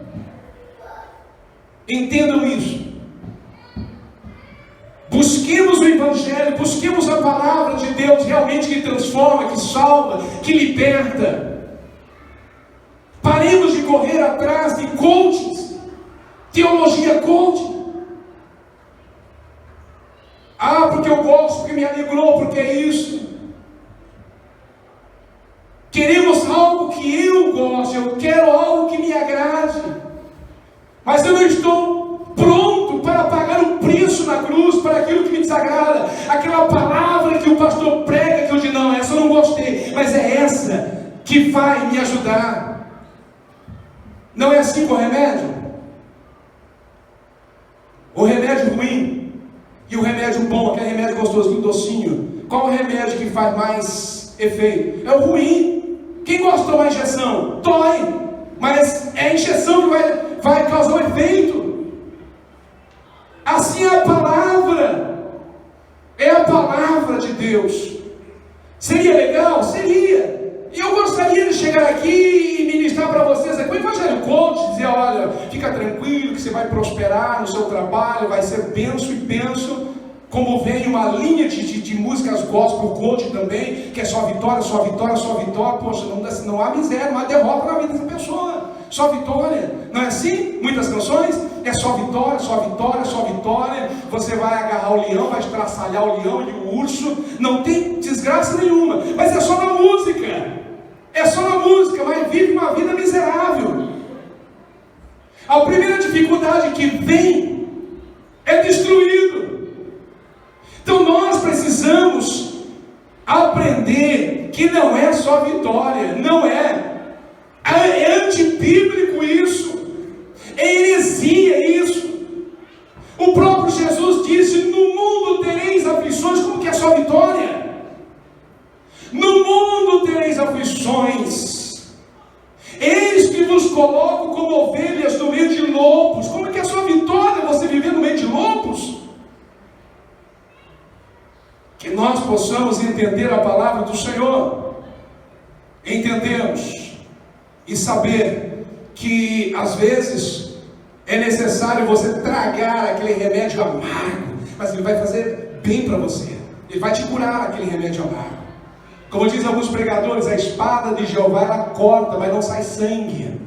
Entendam isso. Busquemos o Evangelho, busquemos a palavra de Deus realmente que transforma, que salva, que liberta. Paremos de correr atrás de coaches, teologia coaching. Ah, porque eu gosto, porque me alegrou, porque é isso. Queremos algo que eu goste, eu quero algo que me agrade. Mas eu não estou pronto para pagar o preço na cruz para aquilo que me desagrada. Aquela palavra que o pastor prega, que eu digo, não, essa eu não gostei, mas é essa que vai me ajudar. Não é assim com o remédio? O remédio ruim e o remédio bom, aquele remédio gostosinho, docinho, qual o remédio que faz mais efeito? É o ruim. Quem gosta de tomar injeção? Dói, mas é a injeção que vai causar um efeito. Assim é a palavra, é a palavra de Deus. Seria legal? Seria. E eu gostaria de chegar aqui e ministrar para vocês aqui o Evangelho Coach, dizer: olha, fica tranquilo que você vai prosperar no seu trabalho, vai ser benção e benção. Como vem uma linha de músicas gospel coach também, que é só vitória, só vitória, só vitória. Poxa, não há miséria, não há derrota na vida dessa pessoa. Só vitória. Não é assim? Muitas canções é só vitória, só vitória, só vitória. Você vai agarrar o leão, vai estraçalhar o leão e o urso. Não tem desgraça nenhuma. Mas é só na música. É só na música, mas vive uma vida miserável. A primeira dificuldade que vem é destruído. Então nós precisamos aprender que não é só vitória, não é. É antibíblico isso, é heresia isso. O próprio Jesus disse: no mundo tereis aflições. Como que é só vitória? No mundo tereis aflições. Eis que vos coloco como ovelhas no meio de lobos. Como que é só vitória você viver no meio de lobos? Que nós possamos entender a palavra do Senhor, entendemos e saber que às vezes é necessário você tragar aquele remédio amargo, mas ele vai fazer bem para você, ele vai te curar aquele remédio amargo. Como dizem alguns pregadores, a espada de Jeová ela corta, mas não sai sangue.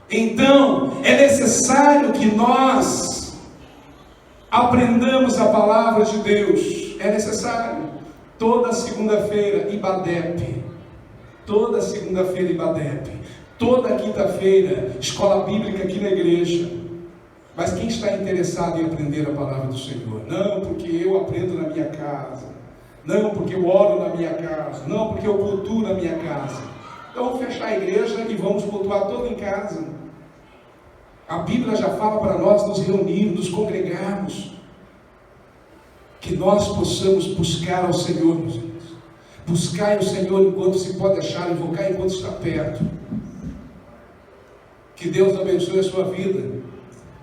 Então é necessário que nós aprendamos a palavra de Deus. É necessário. Toda segunda-feira, Ibadep. Toda segunda-feira, Ibadep. Toda quinta-feira, escola bíblica aqui na igreja. Mas quem está interessado em aprender a palavra do Senhor? Não porque eu aprendo na minha casa. Não porque eu oro na minha casa. Não porque eu cultuo na minha casa. Então vamos fechar a igreja e vamos cultuar todo em casa. A Bíblia já fala para nós nos reunirmos, nos congregarmos. Que nós possamos buscar ao Senhor, meus irmãos. Buscar o Senhor enquanto se pode achar, invocar enquanto está perto. Que Deus abençoe a sua vida.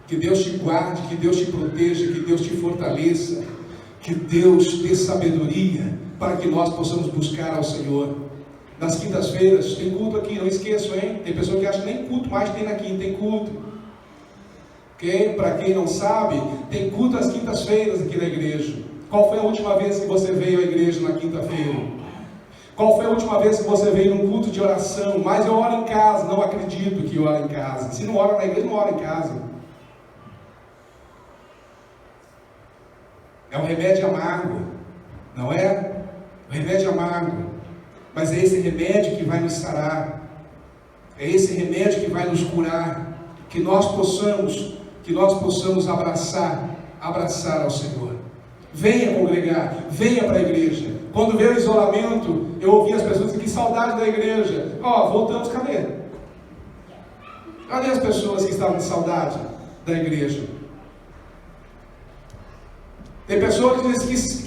Que Deus te guarde, que Deus te proteja, que Deus te fortaleça. Que Deus dê sabedoria para que nós possamos buscar ao Senhor. Nas quintas-feiras tem culto aqui, não esqueçam, hein? Tem pessoa que acha que nem culto mais tem na quinta, tem culto. Para quem não sabe, tem culto às quintas-feiras aqui na igreja. Qual foi a última vez que você veio à igreja na quinta-feira? Qual foi a última vez que você veio num culto de oração? Mas eu oro em casa, não acredito que eu oro em casa. Se não ora na igreja, não ora em casa. É um remédio amargo, não é? Um remédio amargo. Mas é esse remédio que vai nos sarar. É esse remédio que vai nos curar. Que nós possamos abraçar ao Senhor. Venha congregar, venha para a igreja. Quando veio o isolamento, eu ouvi as pessoas dizendo que saudade da igreja. Voltamos, cadê? Cadê as pessoas que estavam de saudade da igreja? Tem pessoas que dizem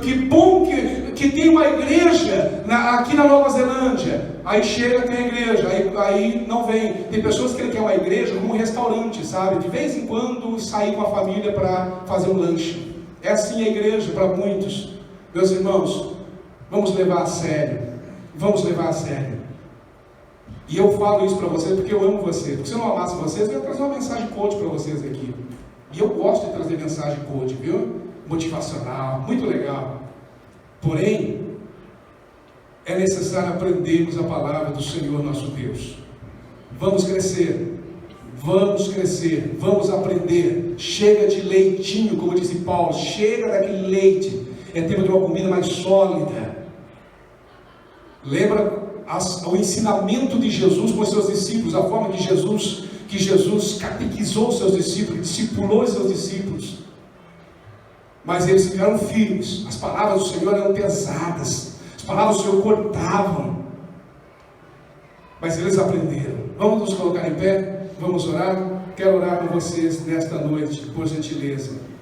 que bom que tem uma igreja aqui na Nova Zelândia. Aí chega, tem a igreja, aí não vem. Tem pessoas que querem uma igreja como um restaurante, sabe? De vez em quando sair com a família para fazer um lanche. É assim a igreja para muitos. Meus irmãos, vamos levar a sério. Vamos levar a sério. E eu falo isso para vocês porque eu amo vocês. Porque se eu não amasse vocês, eu ia trazer uma mensagem coach para vocês aqui. E eu gosto de trazer mensagem coach, viu? Motivacional, muito legal. Porém, é necessário aprendermos a palavra do Senhor nosso Deus. Vamos crescer, vamos aprender. Chega de leitinho, como disse Paulo, chega daquele leite. É tempo de uma comida mais sólida. Lembra o ensinamento de Jesus com os seus discípulos, a forma que Jesus catequizou os seus discípulos, discipulou os seus discípulos. Mas eles ficaram firmes. As palavras do Senhor eram pesadas, as palavras do Senhor cortavam, mas eles aprenderam. Vamos nos colocar em pé, vamos orar. Quero orar com vocês nesta noite, por gentileza.